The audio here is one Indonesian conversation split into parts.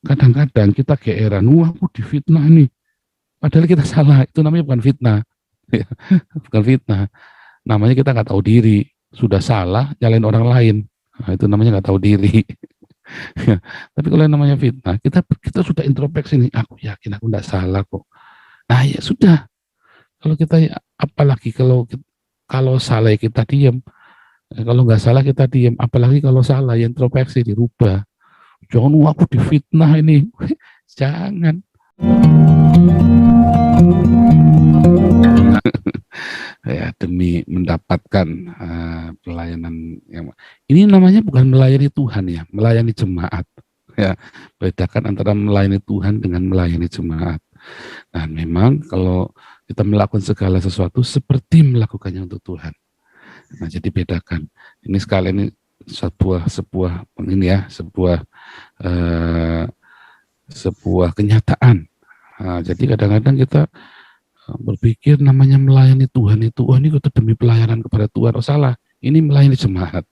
kadang-kadang kita geeran, wah aku difitnah nih. Padahal kita salah, itu namanya bukan fitnah. Bukan fitnah, namanya kita nggak tahu diri. Sudah salah, nyalain orang lain. Nah, itu namanya nggak tahu diri. Tapi kalau yang namanya fitnah, kita sudah introspeksi nih, aku yakin aku nggak salah kok. Nah ya sudah, kalau kita, apalagi kalau salah ya kita diam. Kalau nggak salah kita diam, apalagi kalau salah ya introspeksi, dirubah. Jangan, wah aku difitnah ini. Jangan. Ya, demi mendapatkan pelayanan yang ini namanya bukan melayani Tuhan ya, melayani jemaat. Ya, bedakan antara melayani Tuhan dengan melayani jemaat. Nah, memang kalau kita melakukan segala sesuatu seperti melakukannya untuk Tuhan. Nah, jadi bedakan. Ini sekali ini sebuah ini ya, sebuah kenyataan. Nah, jadi kadang-kadang kita berpikir namanya melayani Tuhan itu, oh ini kita demi pelayanan kepada Tuhan. Oh salah, ini melayani jemaat.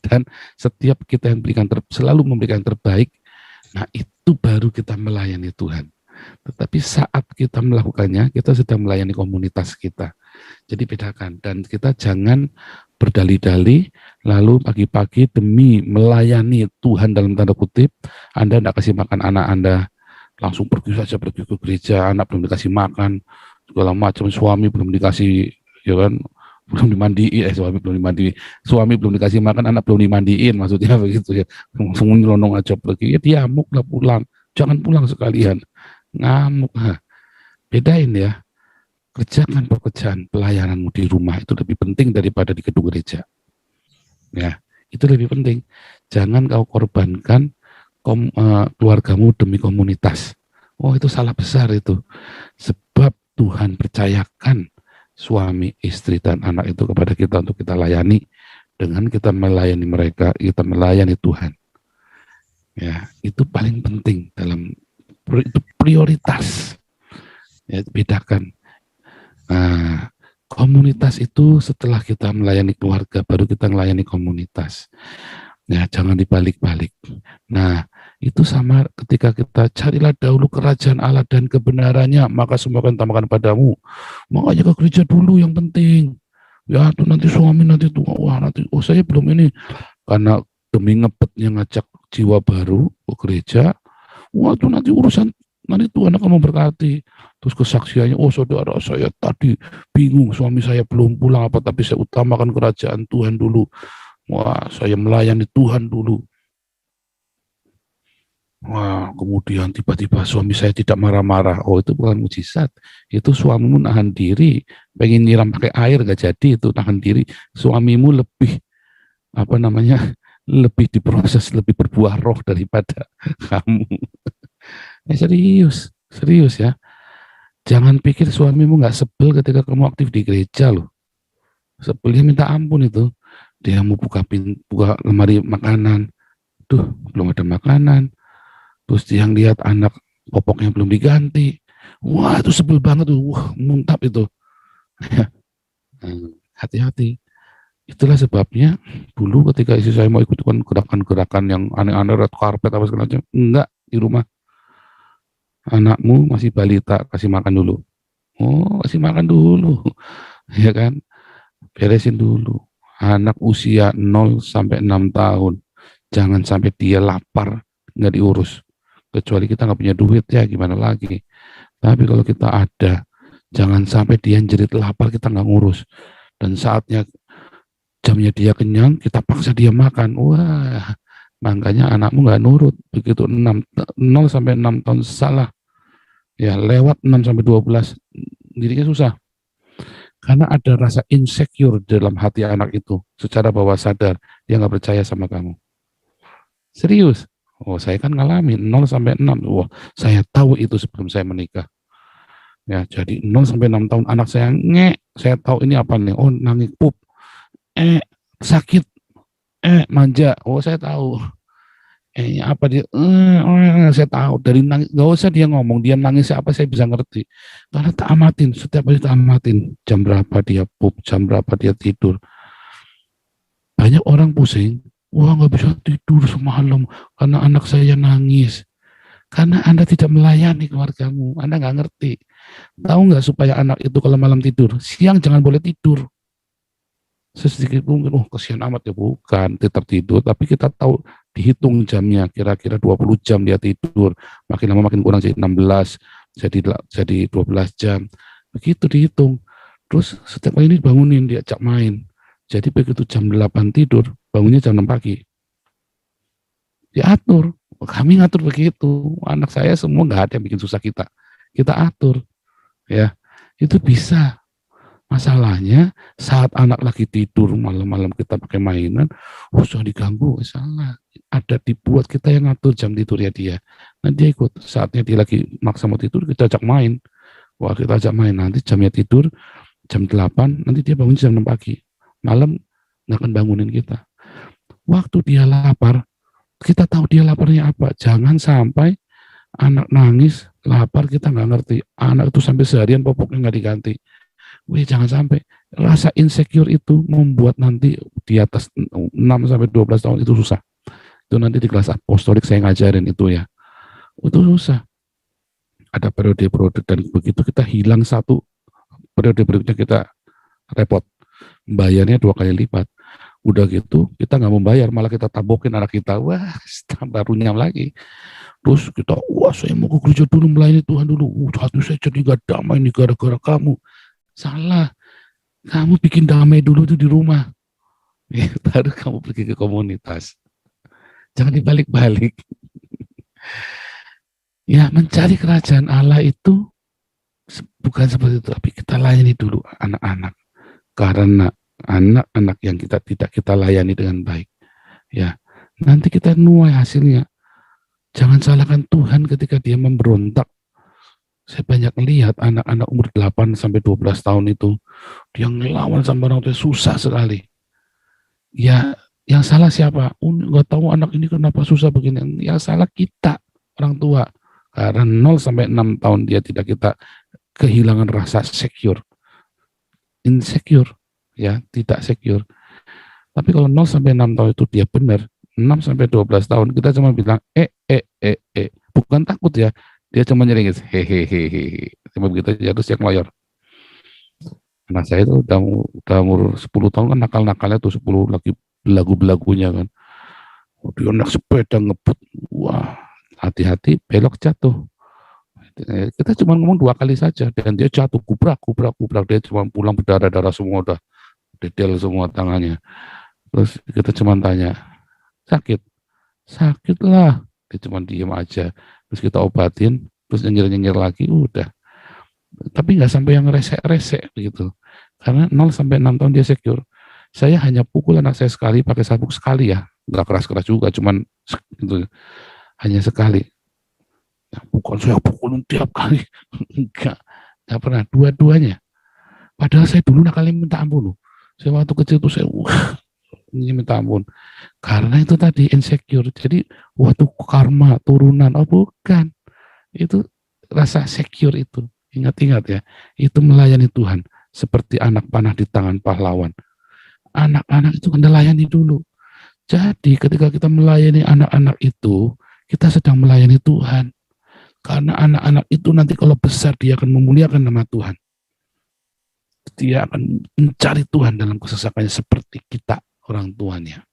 Dan setiap kita yang selalu memberikan yang terbaik, nah itu baru kita melayani Tuhan. Tetapi saat kita melakukannya, kita sedang melayani komunitas kita. Jadi bedakan, dan kita jangan berdalih-dalih, lalu pagi-pagi demi melayani Tuhan dalam tanda kutip, Anda tidak kasih makan anak Anda, langsung pergi ke gereja, anak belum dikasih makan, segala macam, suami belum dikasih, ya kan, belum dimandiin, suami belum dikasih makan, anak belum dimandiin, maksudnya begitu ya, langsung nyelonong aja pergi, ya diamuk lah pulang, jangan pulang sekalian, ngamuk. Bedain ya, kerjakan pekerjaan pelayananmu di rumah itu lebih penting daripada di gedung gereja. Ya, itu lebih penting. Jangan kau korbankan keluargamu demi komunitas. Oh, itu salah besar itu. Sebab Tuhan percayakan suami, istri, dan anak itu kepada kita untuk kita layani. Dengan kita melayani mereka, kita melayani Tuhan. Ya, itu paling penting dalam itu prioritas. Ya, bedakan. Nah, komunitas itu setelah kita melayani keluarga, baru kita melayani komunitas. Ya, jangan dibalik-balik. Nah, itu sama ketika kita carilah dahulu kerajaan Allah dan kebenarannya, maka semua akan tambahkan padamu. Makanya ke gereja dulu yang penting. Ya, tuh nanti suami nanti tuh, wah nanti, oh saya belum ini. Karena demi ngepetnya ngajak jiwa baru ke gereja, wah tuh nanti urusan, nanti Tuhan akan memberkati. Terus kesaksiannya, oh saudara saya tadi bingung, suami saya belum pulang apa, tapi saya utamakan kerajaan Tuhan dulu. Wah, saya melayani Tuhan dulu. Wah, kemudian tiba-tiba suami saya tidak marah-marah. Oh, itu bukan mujizat. Itu suamimu nahan diri, pengen nyiram pakai air gak jadi, itu nahan diri. Suamimu lebih lebih diproses, lebih berbuah roh daripada kamu. Serius ya. Jangan pikir suamimu gak sebel ketika kamu aktif di gereja loh. Sebelnya minta ampun itu. Dia mau buka lemari makanan, tuh belum ada makanan. Terus yang lihat anak popoknya belum diganti, wah itu sebel banget tuh, wah muntap itu. Hati-hati. Itulah sebabnya dulu ketika istri saya mau ikut gerakan-gerakan yang aneh-aneh, red carpet apa segala macam, enggak, di rumah. Anakmu masih balita, kasih makan dulu. Oh, kasih makan dulu. Ya kan? Beresin dulu. Anak usia 0 sampai 6 tahun. Jangan sampai dia lapar, nggak diurus. Kecuali kita nggak punya duit ya, gimana lagi. Tapi kalau kita ada, jangan sampai dia jerit lapar, kita nggak ngurus. Dan saatnya jamnya dia kenyang, kita paksa dia makan. Wah, makanya anakmu nggak nurut. Begitu 0 sampai 6 tahun salah. Ya, lewat 6 sampai 12, dirinya susah. Karena ada rasa insecure dalam hati anak itu. Secara bawah sadar, dia nggak percaya sama kamu. Serius. Oh, saya kan ngalamin 0 sampai 6. Wah, saya tahu itu sebelum saya menikah. Ya, jadi 0 sampai 6 tahun anak saya saya tahu ini apa nih. Oh, nangis pup. Sakit. Manja. Oh, saya tahu. Apa dia? Saya tahu dari nangis. Gak usah dia ngomong, dia nangis apa saya bisa ngerti. Karena tak amatin, setiap hari tak amatin. Jam berapa dia pup, jam berapa dia tidur. Banyak orang pusing. Wah, nggak bisa tidur semalam karena anak saya nangis. Karena Anda tidak melayani keluargamu, Anda nggak ngerti. Tahu nggak supaya anak itu kalau malam tidur, siang jangan boleh tidur. Sedikit mungkin, oh kesian amat ya, bukan, tetap tidur, tapi kita tahu dihitung jamnya, kira-kira 20 jam dia tidur, makin lama makin kurang jadi 16, jadi 12 jam, begitu dihitung. Terus setiap kali ini bangunin, diajak main. Jadi begitu jam 8 tidur, bangunnya jam 6 pagi. Diatur, kami ngatur begitu. Anak saya semua nggak ada yang bikin susah kita. Kita atur, ya. Itu bisa. Masalahnya saat anak lagi tidur malam-malam kita pakai mainan, usah diganggu, salah. Ada dibuat kita yang ngatur jam tidurnya dia. Nanti dia ikut. Saatnya dia lagi maksa mau tidur, kita ajak main. Wah, kita ajak main. Nanti jamnya tidur jam 8, nanti dia bangun jam 6 pagi. Malam nggak akan bangunin kita. Waktu dia lapar, kita tahu dia laparnya apa. Jangan sampai anak nangis, lapar, kita nggak ngerti. Anak itu sampai seharian popoknya nggak diganti. Wih, jangan sampai rasa insecure itu membuat nanti di atas 6-12 tahun itu susah. Itu nanti di kelas apostolik saya ngajarin itu ya. Itu susah. Ada periode-periode dan begitu kita hilang satu, periode berikutnya kita repot. Bayarnya 2 kali lipat. Udah gitu kita nggak mau bayar, malah kita tabokin anak kita. Wah, tambah runyam lagi. Terus kita, wah saya mau ke gereja dulu, melayani Tuhan dulu. Hati saya jadi gak damai nih gara-gara kamu. Salah, kamu bikin damai dulu tuh di rumah, baru kamu pergi ke komunitas. Jangan dibalik-balik. Ya, mencari kerajaan Allah itu bukan seperti itu, tapi kita layani dulu anak-anak. Karena anak-anak yang tidak kita layani dengan baik, ya nanti kita nuai hasilnya. Jangan salahkan Tuhan ketika dia memberontak. Saya banyak lihat anak-anak umur 8-12 tahun itu, dia ngelawan sama orang tua susah sekali. Ya, yang salah siapa? Nggak tahu anak ini kenapa susah begini. Yang salah kita, orang tua. Karena 0-6 tahun dia tidak kita kehilangan rasa secure. Insecure, ya, tidak secure. Tapi kalau 0-6 tahun itu dia benar, 6-12 tahun kita cuma bilang bukan takut ya. Dia cuma nyeringis, hehehe, cuma begitu aja, terus dia ngeloyor. Anak saya itu udah umur 10 tahun kan, nakal-nakalnya tuh 10 lagi belagu-belagunya kan. Dia naik sepeda ngebut, wah hati-hati belok jatuh. Kita cuma ngomong 2 kali saja dan dia jatuh, gubrak, dia cuma pulang berdarah-darah semua, udah dedel semua tangannya. Terus kita cuma tanya, sakit lah, dia cuma diem aja. Terus kita obatin, terus nyengir-nyengir lagi, udah. Tapi nggak sampai yang resek-resek begitu. Karena 0-6 tahun dia secure. Saya hanya pukul anak saya sekali, pakai sabuk sekali ya. Nggak keras-keras juga, cuman gitu. Hanya sekali. Ya, bukan saya pukulin tiap kali. Enggak pernah. Dua-duanya. Padahal saya dulu nakalnya minta ampun loh. Saya waktu kecil tuh saya, ini minta ampun. Karena itu tadi insecure. Jadi waktu karma turunan, oh bukan. Itu rasa secure itu. Ingat-ingat ya, itu melayani Tuhan. Seperti anak panah di tangan pahlawan. Anak-anak itu Anda layani dulu. Jadi ketika kita melayani anak-anak itu, kita sedang melayani Tuhan. Karena anak-anak itu nanti kalau besar dia akan memuliakan nama Tuhan. Dia akan mencari Tuhan dalam kesesakannya seperti kita orang tuanya.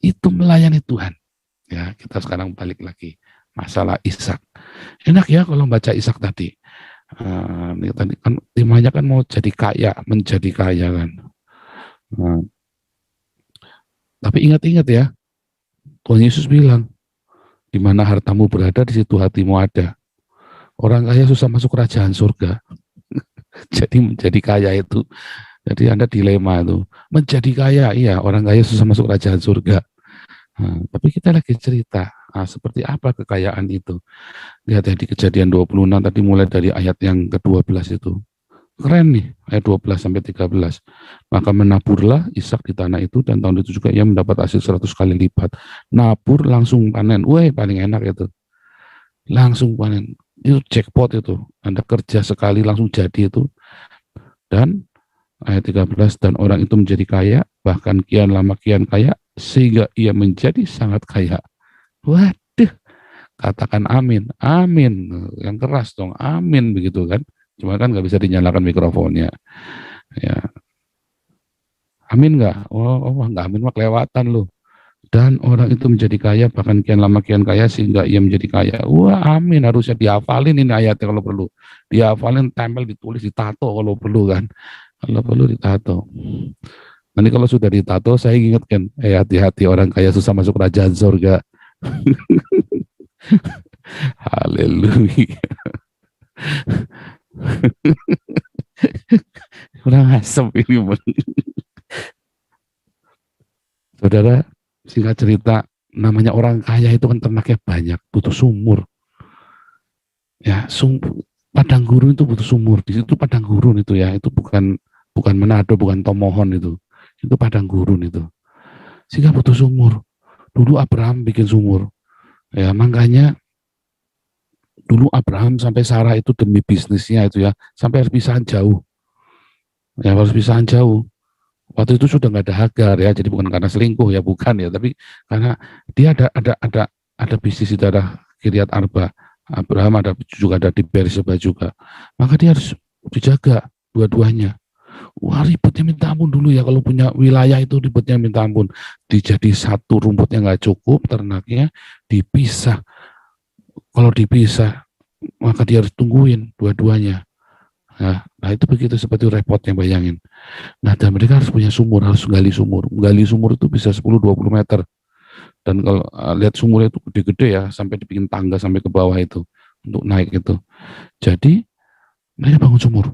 Itu melayani Tuhan. Ya, kita sekarang balik lagi masalah Ishak. Enak ya kalau baca Ishak tadi. Ini tadi kan temanya kan mau jadi kaya, menjadi kaya kan. Tapi ingat-ingat ya, Tuhan Yesus bilang, di mana hartamu berada, di situ hatimu ada. Orang kaya susah masuk kerajaan surga. Jadi menjadi kaya itu, jadi Anda dilema itu. Menjadi kaya, iya, orang kaya susah masuk kerajaan surga. Tapi kita lagi cerita, seperti apa kekayaan itu. Lihat ya di Kejadian 26 tadi, mulai dari ayat yang ke-12 itu. Keren nih, ayat 12-13. Maka menaburlah Ishak di tanah itu, dan tahun itu juga ia mendapat hasil 100 kali lipat. Nabur langsung panen, wah paling enak itu. Langsung panen, itu jackpot itu. Anda kerja sekali langsung jadi itu. Dan ayat 13, dan orang itu menjadi kaya, bahkan kian lama kian kaya, sehingga ia menjadi sangat kaya. Waduh, Katakan amin, amin, yang keras dong, amin begitu kan. Cuma kan nggak bisa dinyalakan mikrofonnya. Ya, amin nggak? Oh, nggak amin mah kelewatan loh. Dan orang itu menjadi kaya, bahkan kian lama kian kaya sehingga ia menjadi kaya. Wah, amin, harusnya dihafalin ini ayatnya kalau perlu. Dihafalin, tempel, ditulis, ditato kalau perlu kan. Kalau perlu ditato. Nanti kalau sudah ditato, saya ingatkan, hati-hati orang kaya susah masuk kerajaan surga. Haleluya. Kurang asem ini. Saudara, singkat cerita, namanya orang kaya itu kan ternaknya banyak, butuh sumur. Ya, padang gurun itu butuh sumur. Di situ padang gurun itu ya, itu bukan bukan Manado, bukan Tomohon itu. Itu padang gurun itu. Sehingga butuh sumur. Dulu Abraham bikin sumur. Ya, makanya dulu Abraham sampai Sarah itu demi bisnisnya itu ya, sampai harus pisahan jauh. Ya, harus pisahan jauh. Waktu itu sudah nggak ada Hagar ya, jadi bukan karena selingkuh ya, bukan ya, tapi karena dia ada bisnis di daerah Kiryat Arba. Abraham juga ada di Beersheba juga. Maka dia harus dijaga dua-duanya. Wah, ribetnya minta ampun dulu ya, kalau punya wilayah itu ribetnya minta ampun. Dijadi satu, rumputnya nggak cukup, ternaknya dipisah. Kalau dipisah, maka dia harus tungguin dua-duanya. Nah, itu begitu, seperti repotnya, bayangin. Nah, dan mereka harus punya sumur, harus gali sumur. Gali sumur itu bisa 10-20 meter. Dan kalau lihat sumurnya itu gede-gede ya, sampai dibikin tangga sampai ke bawah itu, untuk naik itu. Jadi, mereka bangun sumur.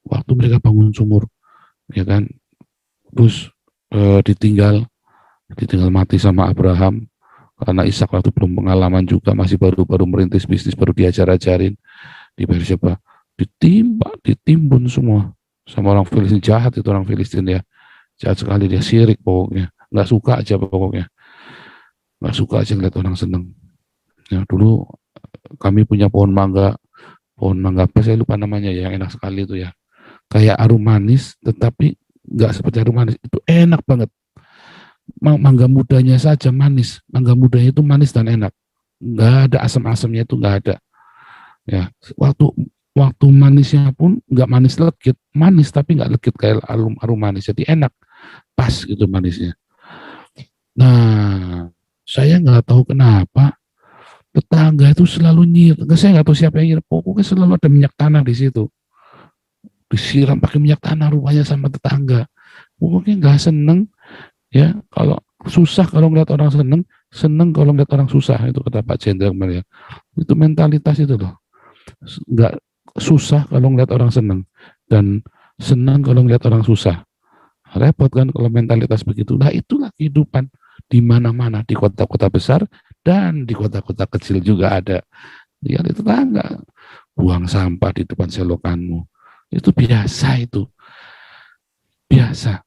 Waktu mereka bangun sumur, ya kan, terus ditinggal mati sama Abraham, karena Ishak waktu belum pengalaman juga, masih baru merintis bisnis, baru diajar-ajarin di Beersheba. Ditimbun semua sama orang Filistin. Jahat itu orang Filistin ya, jahat sekali, dia syirik pokoknya, nggak suka aja pokoknya, nggak suka aja ngeliat orang seneng. Ya, dulu kami punya pohon mangga apa saya lupa namanya ya, yang enak sekali itu ya, kayak arum manis, tetapi nggak seperti arum manis, itu enak banget. Mangga mudanya saja manis, mangga mudanya itu manis dan enak, nggak ada asam-asamnya, itu nggak ada. Ya, waktu manisnya pun nggak manis legit, manis tapi nggak legit kayak arum manis, jadi enak, pas gitu manisnya. Nah, saya nggak tahu kenapa tetangga itu selalu nyir, saya nggak tahu siapa yang nyir, pokoknya selalu ada minyak tanah di situ, disiram pakai minyak tanah rupanya sama tetangga. Pokoknya nggak seneng ya, kalau susah kalau ngeliat orang seneng, seneng kalau ngeliat orang susah, itu kata Pak Jenderal kemarin ya. Itu mentalitas itu loh, nggak susah kalau ngeliat orang seneng, dan senang kalau ngeliat orang susah. Repot kan kalau mentalitas begitu. Nah, itulah kehidupan di mana-mana, di kota-kota besar dan di kota-kota kecil juga ada. Ya, itu tetangga buang sampah di depan selokanmu, itu biasa, itu biasa.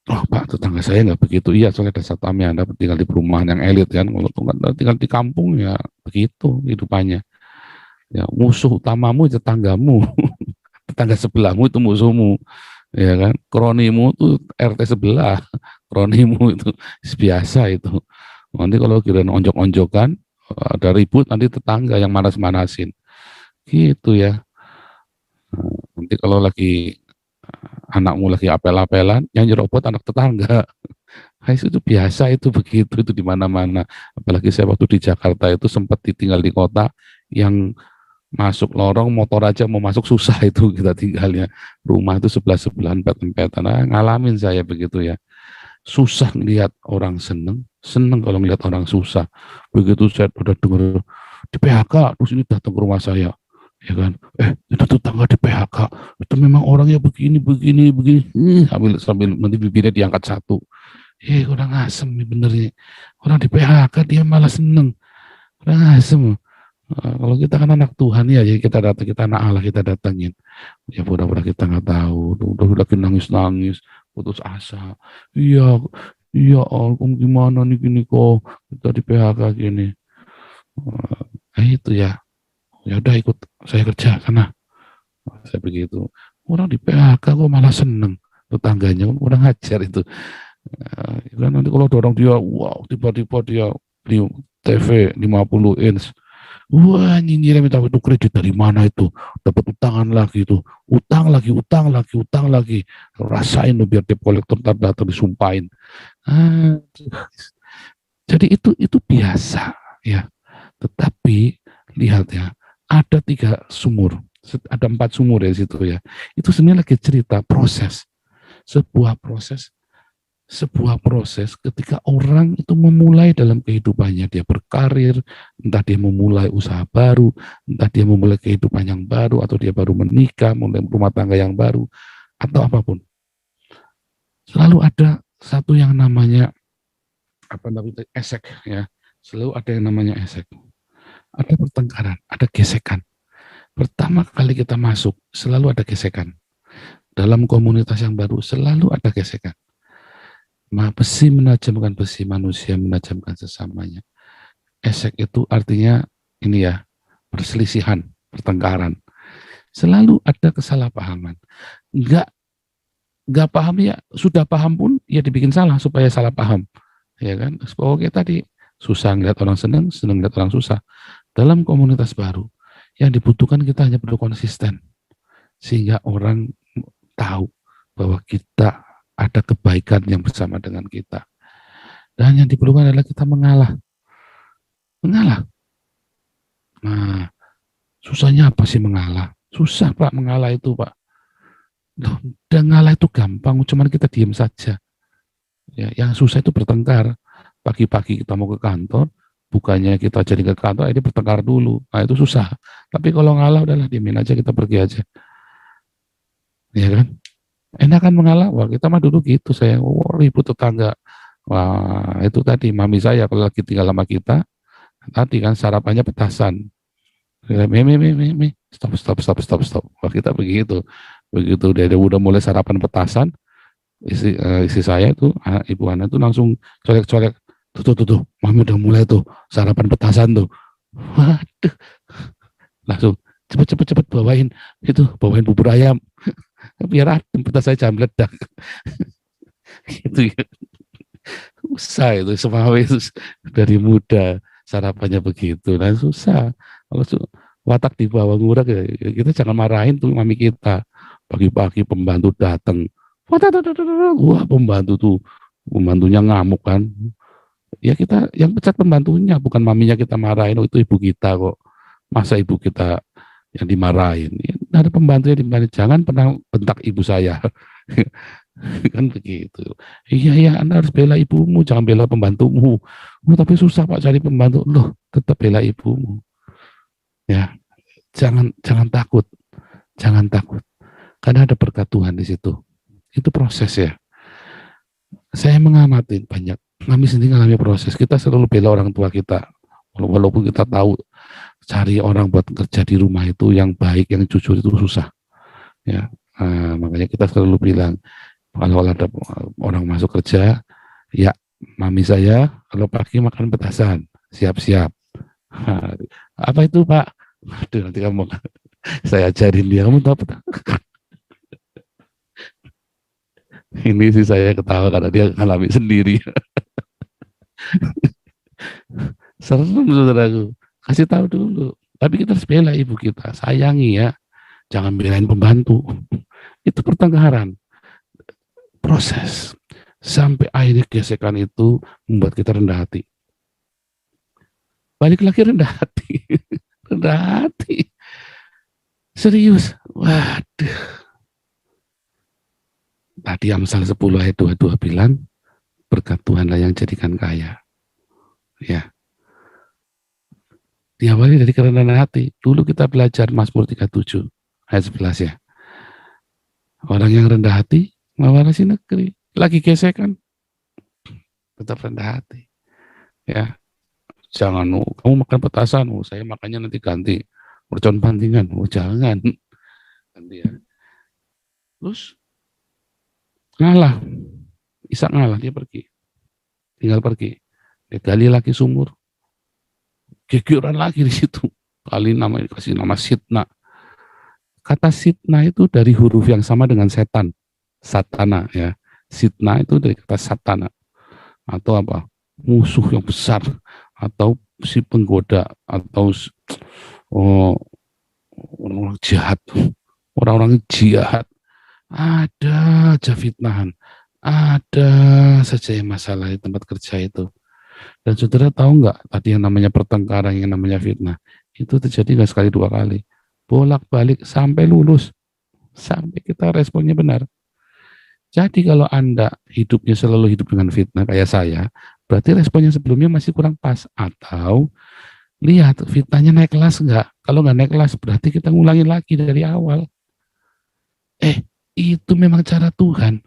Oh Pak, tetangga saya nggak begitu. Iya, soalnya ada satpamnya, Anda tinggal di perumahan yang elit kan. Kalau tinggal di kampung ya begitu kehidupannya. Ya, musuh utamamu tetanggamu, tetangga sebelahmu itu musuhmu, ya kan. Kronimu itu RT sebelah, kronimu itu biasa itu. Nanti kalau kira onjok-onjokan, ada ribut, nanti tetangga yang manas-manasin, gitu ya. Nanti kalau lagi anakmu lagi apel-apelan, yang nyerobot anak tetangga. Nah, itu biasa, itu begitu, itu di mana-mana. Apalagi saya waktu di Jakarta itu sempat ditinggal di kota yang masuk lorong motor aja mau masuk susah, itu kita tinggalnya. Rumah itu sebelah-sebelahan, empet-empetan. Nah, ngalamin saya begitu ya. Susah ngelihat orang seneng, seneng kalau ngelihat orang susah. Begitu saya udah dengar di PHK, terus ini datang ke rumah saya, ya kan, itu tetangga di PHK, itu memang orangnya begini, sambil nanti bibirnya diangkat satu. Kurang asem nih benernya. Orang di PHK dia malah seneng, kurang asem. Kalau kita kan anak Tuhan ya, jadi kita datang, kita anak Allah, kita datangin. Ya pura-pura kita nggak tahu, udah lagi nangis-nangis, putus asa. Iya, iya Om, gimana nih gini kok kita di PHK gini. Itu ya, ya udah ikut saya kerja karena saya begitu. Orang di PHK kok malah seneng, tetangganya kurang ajar itu. Kan nanti kalau dorong dia, wow, tiba-tiba dia beli TV 50 inch. Wah, nyinyirnya minta itu kredit dari mana itu? Dapat utangan lagi itu. Utang lagi, utang lagi, utang lagi. Rasain lo biar debt collector datang disumpahin. Ah, jadi itu biasa ya. Tetapi lihat ya, ada 3 sumur, ada 4 sumur ya situ ya. Itu sebenarnya lagi cerita proses, sebuah proses ketika orang itu memulai dalam kehidupannya, dia berkarir, entah dia memulai usaha baru, entah dia memulai kehidupan yang baru, atau dia baru menikah, mulai rumah tangga yang baru, atau apapun. Selalu ada satu yang namanya esek ya. Selalu ada yang namanya esek. Ada pertengkaran, ada gesekan. Pertama kali kita masuk, selalu ada gesekan. Dalam komunitas yang baru, selalu ada gesekan. Besi menajamkan besi, manusia menajamkan sesamanya. Esek itu artinya ini ya, perselisihan, pertengkaran. Selalu ada kesalahpahaman. Enggak paham ya, sudah paham pun ya dibikin salah supaya salah paham. Ya kan? Pokoknya tadi susah ngeliat orang senang, senang ngeliat orang susah. Dalam komunitas baru, yang dibutuhkan kita hanya perlu konsisten. Sehingga orang tahu bahwa kita ada kebaikan yang bersama dengan kita. Dan yang diperlukan adalah kita mengalah. Mengalah. Nah, susahnya apa sih mengalah? Susah Pak mengalah itu Pak. Dan ngalah itu gampang, cuman kita diem saja. Ya, yang susah itu bertengkar. Pagi-pagi kita mau ke kantor, bukannya kita jadi ke kantor, ini bertengkar dulu. Nah itu susah. Tapi kalau ngalah udahlah diemin aja, kita pergi aja. Ya kan? Enak kan mengalah? Wah kita mah dulu gitu, saya ribut tetangga. Wah itu tadi mami saya kalau lagi tinggal sama kita, tadi kan sarapannya petasan. Stop. Wah kita begitu dia udah mulai sarapan petasan, istri saya itu, ibu Ana itu langsung colek-colek, tuh, mami udah mulai tuh sarapan petasan tuh. Waduh, langsung cepet bawain bubur ayam. Biar adem, petasan saya jangan meledak. Gitu ya. Susah itu, semua itu dari muda sarapannya begitu. Nah susah. Kalau watak di bawah ngurek ya, kita jangan marahin tuh mami kita. Pagi-pagi pembantu datang. Wah pembantunya ngamuk kan. Ya kita yang pecat pembantunya, bukan maminya kita marahin. Oh, itu ibu kita kok. Masa ibu kita yang dimarahin? Ya, ada pembantunya dimarahin. Jangan pernah bentak ibu saya. Kan begitu. Iya, Anda harus bela ibumu, jangan bela pembantumu. Oh, tapi susah Pak cari pembantu. Loh, tetap bela ibumu. Ya, jangan takut. Jangan takut. Karena ada berkat Tuhan di situ. Itu proses ya. Saya mengamati banyak. Kami sendiri mengalami proses. Kita selalu bela orang tua kita. Walaupun kita tahu cari orang buat kerja di rumah itu yang baik, yang jujur itu susah. Ya, makanya kita selalu bilang, kalau ada orang masuk kerja, ya mami saya kalau pagi makan petasan, siap-siap. Apa itu Pak? Aduh, nanti kamu saya ajarin dia, kamu tahu apa? Ini sih saya ketawa karena dia ngalami sendiri. Serem saudaraku, kasih tahu dulu. Tapi kita harus bela ibu kita, sayangi ya, jangan belain pembantu. Itu pertengkaran, proses sampai akhirnya gesekan itu membuat kita rendah hati. Balik lagi rendah hati, rendah hati. Serius, waduh. Tadi Amsal 10 ayat 22 bilang, berkat Tuhanlah yang jadikan kaya. Ya. Diawali dari kerendahan hati. Dulu kita belajar Mazmur 37 ayat 11 ya. Orang yang rendah hati mewarisi negeri. Lagi gesekan, tetap rendah hati. Ya. Jangan, kamu makan petasan, saya makannya nanti ganti. Mercon pantingan, jangan. Ganti ya. Terus ngalah. Ishak ngalah, dia pergi. Tinggal pergi. Dia gali lagi sumur. Gegeran lagi di situ. Kali kasih nama Sitna. Kata Sitna itu dari huruf yang sama dengan setan. Satana ya. Sitna itu dari kata satana. Atau apa? Musuh yang besar. Atau si penggoda atau oh, orang-orang jahat, orang-orang jahat, ada aja fitnahan, ada saja yang masalah di tempat kerja itu. Dan saudara tahu nggak tadi yang namanya pertengkaran, yang namanya fitnah, itu terjadi nggak sekali dua kali, bolak-balik sampai lulus, sampai kita responnya benar. Jadi kalau Anda hidupnya selalu hidup dengan fitnah kayak saya, berarti responnya sebelumnya masih kurang pas. Atau lihat fitnahnya naik kelas nggak? Kalau nggak naik kelas, berarti kita ngulangin lagi dari awal. Itu memang cara Tuhan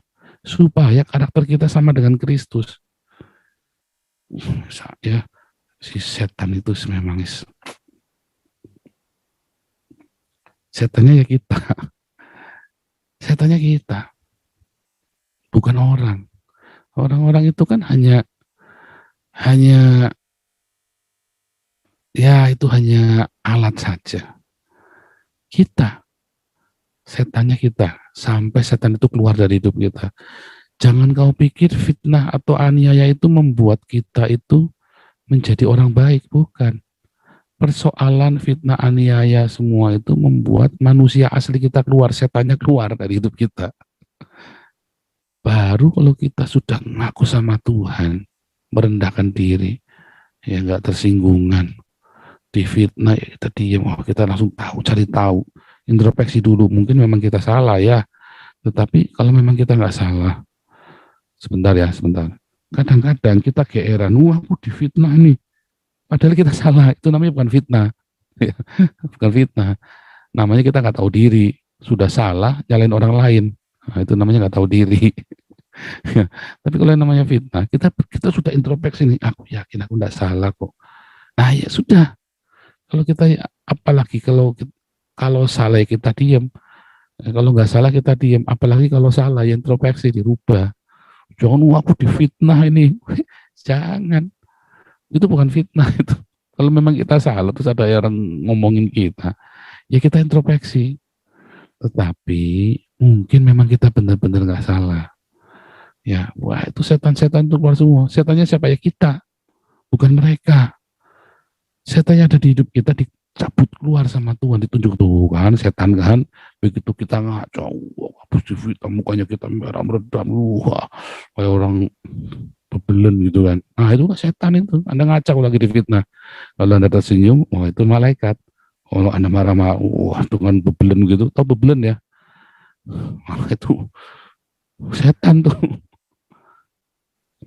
supaya karakter kita sama dengan Kristus. Ya, si setan itu memang setannya ya kita, setannya kita, bukan orang. Orang-orang itu kan hanya ya itu hanya alat saja. Kita, setannya kita, sampai setan itu keluar dari hidup kita. Jangan kau pikir fitnah atau aniaya itu membuat kita itu menjadi orang baik, bukan. Persoalan fitnah aniaya semua itu membuat manusia asli kita keluar, setannya keluar dari hidup kita. Baru kalau kita sudah ngaku sama Tuhan, merendahkan diri, ya nggak tersinggungan, difitnah ya kita diam, kita langsung cari tahu, introspeksi dulu, mungkin memang kita salah ya, tetapi kalau memang kita nggak salah, sebentar, kadang-kadang kita geeran, aku difitnah nih, padahal kita salah, itu namanya bukan fitnah, bukan fitnah, namanya kita nggak tahu diri, sudah salah, nyalain orang lain, nah, itu namanya nggak tahu diri. Tapi kalau yang namanya fitnah, kita sudah introspeksi nih, aku yakin aku nggak salah kok. Nah ya sudah, kalau kita apalagi kalau salah kita diam, kalau nggak salah kita diam, apalagi kalau salah ya introspeksi dirubah. Jangan aku difitnah ini, jangan, itu bukan fitnah itu. Kalau memang kita salah terus ada orang ngomongin kita, ya kita introspeksi. Tetapi mungkin memang kita benar-benar nggak salah. Ya, wah itu setan-setan itu keluar semua. Setannya siapa ya kita, bukan mereka. Setannya ada di hidup kita dicabut keluar sama Tuhan, ditunjuk tuh kan setan kan. Begitu kita ngaco, habis difitnah mukanya kita merah meredam, wah kayak orang bebelen gitu kan. Nah itu kan setan itu. Anda ngaco lagi difitnah. Kalau Anda tersenyum, wah itu malaikat. Kalau Anda marah-marah, wah dengan bebelen gitu, tau bebelen ya? Wah itu setan tuh.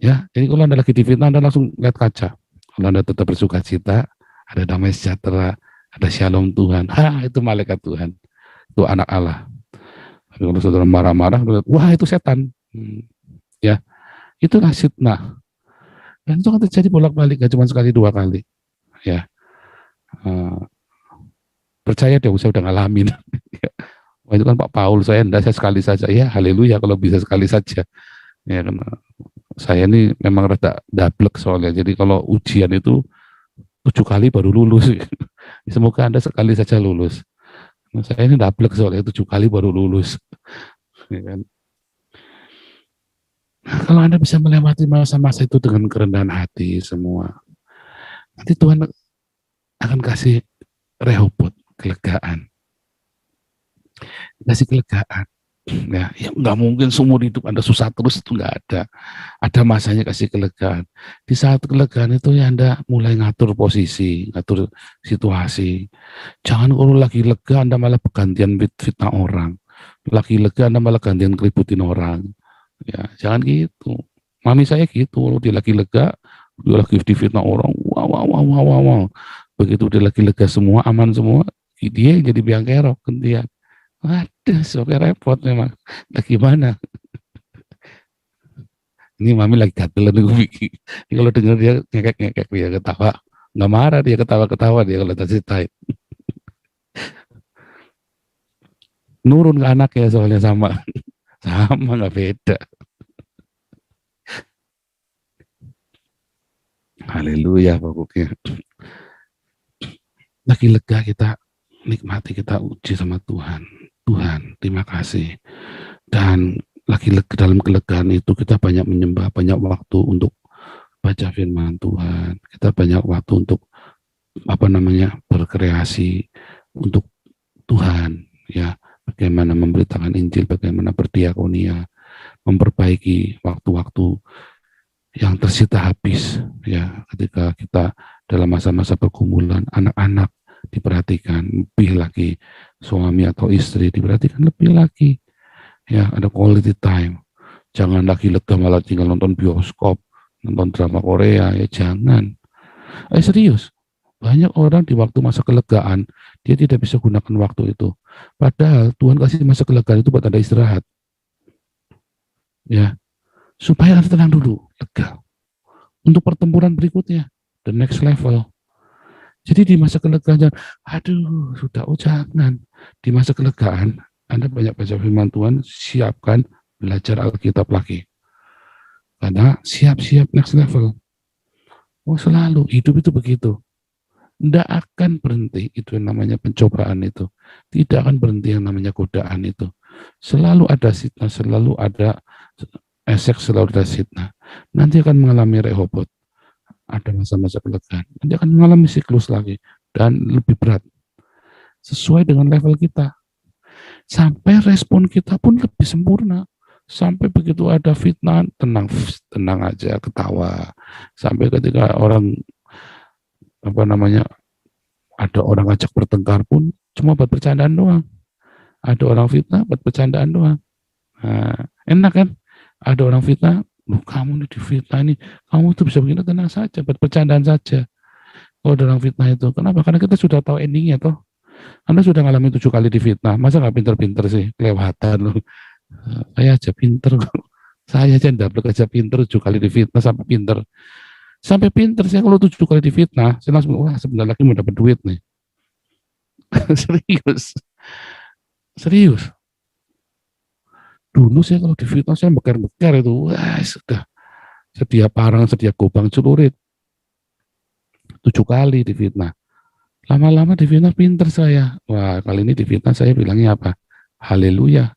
Ya, jadi kalau Anda lagi difitnah, Anda langsung lihat kaca. Kalau Anda tetap bersuka cita, ada damai sejahtera, ada shalom Tuhan. Itu malaikat Tuhan. Itu anak Allah. Tapi kalau saudara marah-marah, wah itu setan. Ya, itulah fitnah. Dan itu kan terjadi bolak-balik, gak cuma sekali dua kali. Ya, percaya deh, saya udah ngalamin. Wah itu kan Pak Paul, saya enggak, saya sekali saja. Ya, haleluya kalau bisa sekali saja. Ya kan, saya ini memang rada dablek soalnya. Jadi kalau ujian itu 7 kali baru lulus. Semoga Anda sekali saja lulus. Nah, saya ini dablek soalnya 7 kali baru lulus. Ya kan? Nah, kalau Anda bisa melewati masa-masa itu dengan kerendahan hati semua, nanti Tuhan akan kasih Rehobot, kelegaan. Kasih kelegaan. Ya nggak mungkin seumur hidup Anda susah terus, itu nggak ada. Ada masanya kasih kelegaan. Di saat kelegaan itu ya Anda mulai ngatur posisi, ngatur situasi. Jangan kalau lagi lega Anda malah bergantian fitnah orang. Lagi lega Anda malah gantian keributin orang. Ya jangan gitu. Mami saya gitu, kalau dia lagi lega, dia lagi difitnah orang. Wow. Begitu dia lagi lega semua, aman semua, dia jadi biang kerok gantian. Waduh, sampai repot memang. Nah, gimana? Ini mami lagi gatel nih. Kalau dengar dia ngekek dia ketawa, nggak marah dia ketawa dia kalau ceritain. Nurun ke anak ya soalnya sama nggak beda. Haleluya pokoknya. Lagi lega kita nikmati, kita uji sama Tuhan. Tuhan, terima kasih. Dan lagi dalam kelegaan itu kita banyak menyembah, banyak waktu untuk baca firman Tuhan. Kita banyak waktu untuk berkreasi untuk Tuhan, ya, bagaimana memberitakan Injil, bagaimana berdiakonia, memperbaiki waktu-waktu yang tersita habis, ya, ketika kita dalam masa-masa pergumulan. Anak-anak diperhatikan lebih lagi, suami atau istri diperhatikan lebih lagi, ya, ada quality time. Jangan lagi lega malah tinggal nonton bioskop, nonton drama Korea, ya jangan. Serius, banyak orang di waktu masa kelegaan dia tidak bisa gunakan waktu itu. Padahal Tuhan kasih masa kelegaan itu buat Anda istirahat, ya, supaya Anda tenang dulu, lega untuk pertempuran berikutnya, the next level. Jadi di masa kelegaan, aduh, sudah, jangan. Di masa kelegaan, Anda banyak baca firman Tuhan, siapkan belajar Alkitab lagi. Karena siap-siap next level. Selalu, hidup itu begitu. Tidak akan berhenti, itu yang namanya pencobaan itu. Tidak akan berhenti yang namanya godaan itu. Selalu ada sitnah, selalu ada esek, selalu ada sitnah. Nanti akan mengalami Rehobot. Ada masa-masa kelegaan. Nanti akan mengalami siklus lagi. Dan lebih berat. Sesuai dengan level kita. Sampai respon kita pun lebih sempurna. Sampai begitu ada fitnah, tenang aja, ketawa. Sampai ketika orang ada orang ajak bertengkar pun cuma buat bercandaan doang. Ada orang fitnah buat bercandaan doang. Nah, enak kan? Ada orang fitnah, kamu nih difitnah ini, kamu tuh bisa begini, tenang saja, buat bercandaan saja. Kalau ada orang fitnah itu, kenapa? Karena kita sudah tahu endingnya toh. Anda sudah ngalamin 7 kali difitnah, masa nggak pinter-pinter sih? Kelewatan loh. Saya aja pinter. Saya aja dapat kerja pinter 7 kali difitnah sampai pinter. Sampai pinter saya kalau 7 kali difitnah, saya langsung, wah sebentar lagi mau dapat duit nih. Serius. Dulu saya kalau difitnah saya beker-beker itu, wah sudah. Sedia parang, sedia gobang celurit. 7 kali difitnah. Lama-lama difitnah pinter saya. Wah, kali ini difitnah saya bilangnya apa? Haleluya.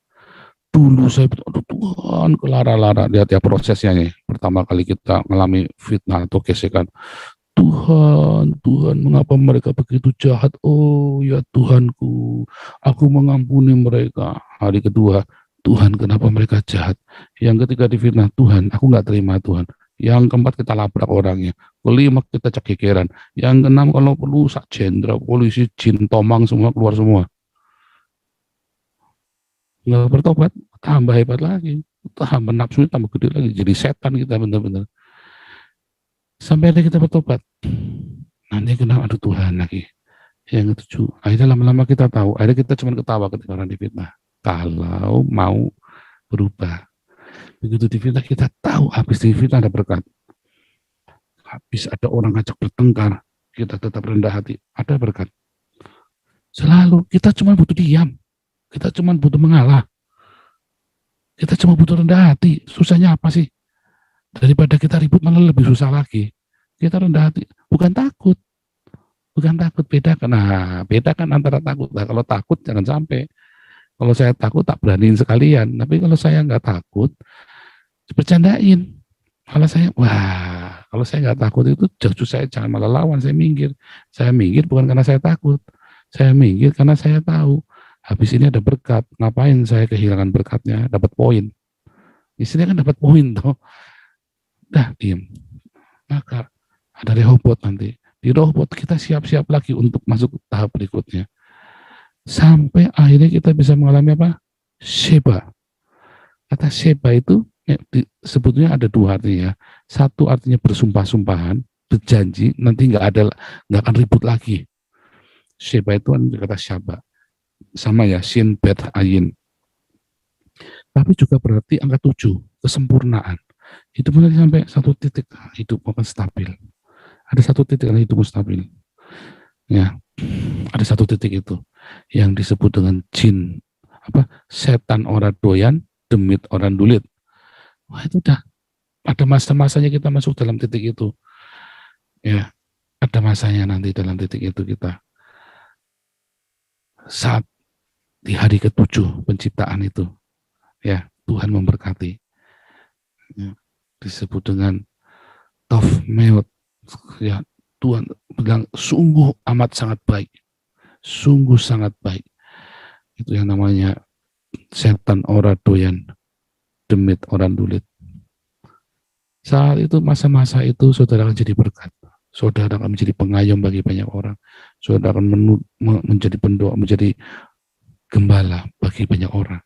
Dulu saya bilang, aduh Tuhan, kelara-lara. Lihat ya prosesnya nih. Pertama kali kita mengalami fitnah atau gesekan. Tuhan, Tuhan, mengapa mereka begitu jahat? Oh ya Tuhanku, aku mengampuni mereka. Hari kedua, Tuhan, kenapa mereka jahat? Yang ketiga difitnah, Tuhan, aku nggak terima Tuhan. Yang keempat kita labrak orangnya. Kelima kita cekikiran. Yang keenam kalau perlu sak jenderal, polisi, jin, tomang semua keluar semua. Nggak bertobat, tambah hebat lagi. Tambah nafsunya tambah gede lagi. Jadi setan kita benar-benar. Sampai ada kita bertobat. Nanti kena aduh Tuhan lagi. Yang ketujuh, akhirnya lama-lama kita tahu, akhirnya kita cuma ketawa ketika orang difitnah. Kalau mau berubah. Begitu difitnah kita tahu habis difitnah ada berkat. Habis ada orang ngajak bertengkar, kita tetap rendah hati, ada berkat. Selalu, kita cuma butuh diam. Kita cuma butuh mengalah. Kita cuma butuh rendah hati. Susahnya apa sih? Daripada kita ribut malah lebih susah lagi. Kita rendah hati, bukan takut. Bukan takut, bedakan. Nah, bedakan antara takut. Nah, kalau takut jangan sampai. Kalau saya takut tak beraniin sekalian. Tapi kalau saya nggak takut, bercandain. Kalau saya, wah, kalau saya nggak takut itu justru saya jangan malah lawan, saya minggir. Saya minggir bukan karena saya takut. Saya minggir karena saya tahu. Habis ini ada berkat. Ngapain saya kehilangan berkatnya? Dapat poin. Istrinya kan dapat poin toh. Dah, diem. Maka ada Rehobot nanti. Di Rehobot kita siap-siap lagi untuk masuk ke tahap berikutnya. Sampai akhirnya kita bisa mengalami apa? Sheba. Kata Sheba itu ya, sebetulnya ada dua artinya. Satu artinya bersumpah-sumpahan, berjanji, nanti nggak akan ribut lagi. Sheba itu kan kata Syaba. Sama ya, Shin, Bet, Ayin. Tapi juga berarti angka 7, kesempurnaan. Hidup lagi sampai satu titik, hidup akan stabil. Ada satu titik hidupmu stabil. Ya, ada satu titik itu yang disebut dengan jin, setan orang doyan, demit orang dulit. Wah itu udah ada masa-masanya kita masuk dalam titik itu. Ya, ada masanya nanti dalam titik itu kita. Saat di hari ke-7 penciptaan itu, ya Tuhan memberkati. Ya, disebut dengan Tov Meot, ya Tuhan bilang sungguh amat sangat baik. Sungguh sangat baik. Itu yang namanya setan ora doyan, demit orang dulit. Saat itu, masa-masa itu, saudara akan jadi berkat. Saudara akan menjadi pengayom bagi banyak orang. Saudara akan menjadi pendoa, menjadi gembala bagi banyak orang.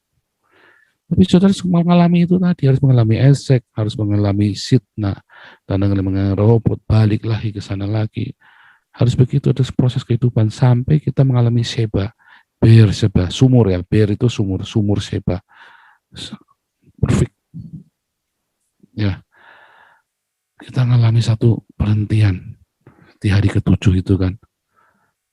Tapi saudara harus mengalami itu tadi, harus mengalami esek, harus mengalami sitna, dan mengalami robot, balik lagi ke sana lagi. Harus begitu, ada proses kehidupan sampai kita mengalami seba, ber seba, sumur ya, ber itu sumur, sumur seba. Perfect. Ya. Kita mengalami satu perhentian di hari ke-7 itu kan.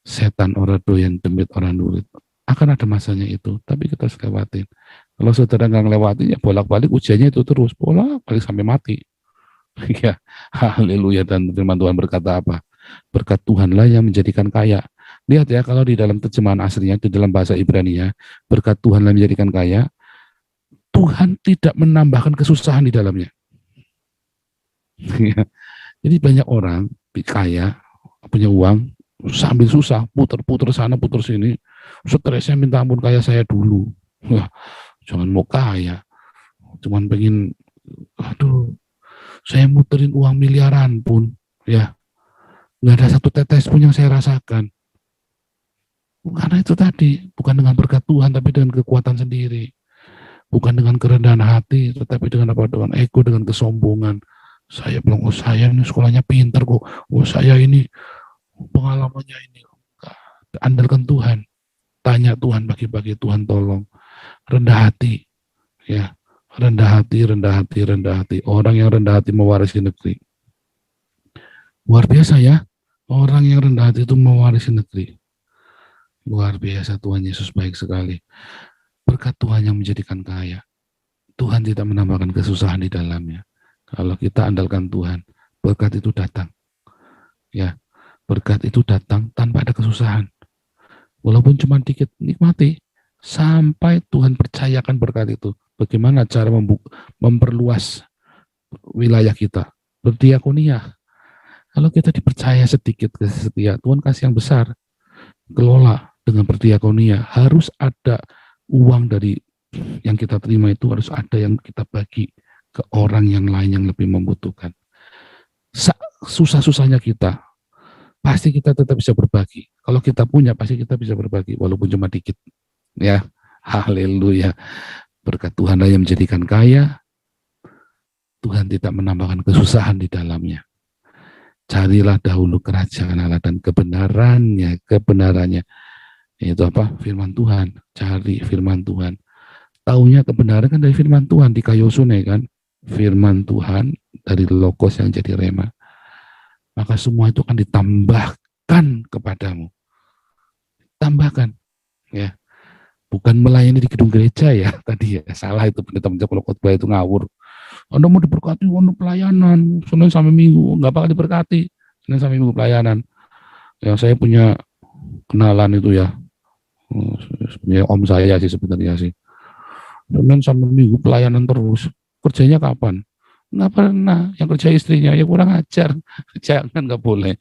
Setan ora doyan, demit orang dulit. Akan ada masanya itu, tapi kita harus lewatin. Kalau saudara nggak ngelewatin, ya bolak-balik ujiannya itu terus, bolak-balik sampai mati. Ya, haleluya. Dan firman Tuhan berkata apa? Berkat Tuhanlah yang menjadikan kaya. Lihat ya, kalau di dalam terjemahan aslinya, di dalam bahasa Ibrani-nya, berkat Tuhanlah menjadikan kaya, Tuhan tidak menambahkan kesusahan di dalamnya. Jadi banyak orang kaya, punya uang, sambil susah, puter-puter sana, puter sini, stresnya minta ampun, kaya saya dulu. Wah, jangan mau kaya, cuman pengen, aduh, saya muterin uang miliaran pun, ya, nggak ada satu tetes pun yang saya rasakan. Karena itu tadi, bukan dengan berkat Tuhan, tapi dengan kekuatan sendiri. Bukan dengan kerendahan hati, tetapi dengan apa? Dengan ego, dengan kesombongan. Saya bilang, oh saya ini sekolahnya pintar kok, oh saya ini pengalamannya ini. Andalkan Tuhan, tanya Tuhan, bagi-bagi Tuhan tolong. Rendah hati, ya, rendah hati, rendah hati, rendah hati. Orang yang rendah hati mewarisi negeri. Luar biasa ya, orang yang rendah hati itu mewarisi negeri. Luar biasa, Tuhan Yesus baik sekali. Berkat Tuhan yang menjadikan kaya. Tuhan tidak menambahkan kesusahan di dalamnya. Kalau kita andalkan Tuhan, berkat itu datang. Ya, berkat itu datang tanpa ada kesusahan. Walaupun cuma dikit, nikmati. Sampai Tuhan percayakan berkat itu. Bagaimana cara memperluas wilayah kita? Berdiakonia. Kalau kita dipercaya sedikit kasih setia, Tuhan kasih yang besar. Kelola dengan berdiakonia. Harus ada uang dari yang kita terima itu, harus ada yang kita bagi ke orang yang lain yang lebih membutuhkan. Susah-susahnya kita, pasti kita tetap bisa berbagi. Kalau kita punya, pasti kita bisa berbagi, walaupun cuma dikit. Ya, haleluya. Berkat Tuhanlah yang menjadikan kaya, Tuhan tidak menambahkan kesusahan di dalamnya. Carilah dahulu kerajaan Allah dan kebenarannya. Itu apa? Firman Tuhan. Cari firman Tuhan. Taunya kebenaran kan dari firman Tuhan di Kayosune kan. Firman Tuhan dari Logos yang jadi Rema. Maka semua itu akan ditambahkan kepadamu. Tambahkan. Ya. Bukan melayani di gedung gereja ya. Tadi ya, salah itu pendeta kalau khotbah itu ngawur. Anda mau diberkati, Anda pelayanan. Senin sampai Minggu, nggak bakal diberkati. Senin sampai Minggu pelayanan. Yang saya punya kenalan itu ya. Sebenarnya om saya sih sebenarnya sih. Senin sampai Minggu pelayanan terus. Kerjanya kapan? Nggak pernah. Yang kerja istrinya ya kurang ajar. Jangan, nggak boleh.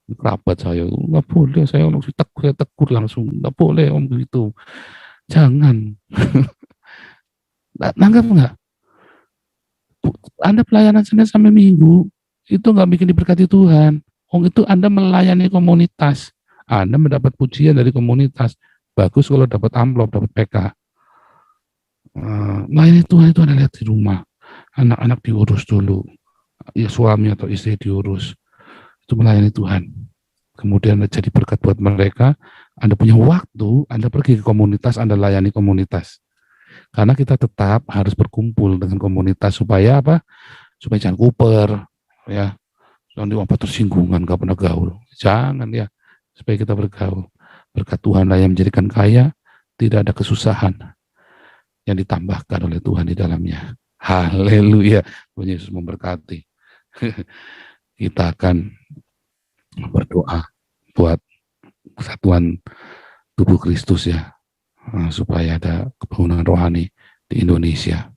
Kerabat saya nggak boleh. Saya langsung tegur langsung. Nggak boleh om begitu. Jangan. Nanggap nggak? Anda pelayanan Senin sampai Minggu itu nggak bikin diberkati Tuhan. Itu Anda melayani komunitas. Anda mendapat pujian dari komunitas. Bagus kalau dapat amplop, dapat PK. Melayani Tuhan itu Anda lihat di rumah. Anak-anak diurus dulu. Ya, suami atau istri diurus. Itu melayani Tuhan. Kemudian Anda jadi berkat buat mereka. Anda punya waktu, Anda pergi ke komunitas, Anda layani komunitas. Karena kita tetap harus berkumpul dengan komunitas supaya apa? Supaya jangan kuper, ya. Jangan apa tersinggungan, gak pernah gaul. Jangan ya. Supaya kita bergaul. Berkat Tuhanlah yang menjadikan kaya, tidak ada kesusahan yang ditambahkan oleh Tuhan di dalamnya. Haleluya. Tuhan Yesus memberkati. Kita akan berdoa buat kesatuan tubuh Kristus ya, supaya ada kebangunan rohani di Indonesia.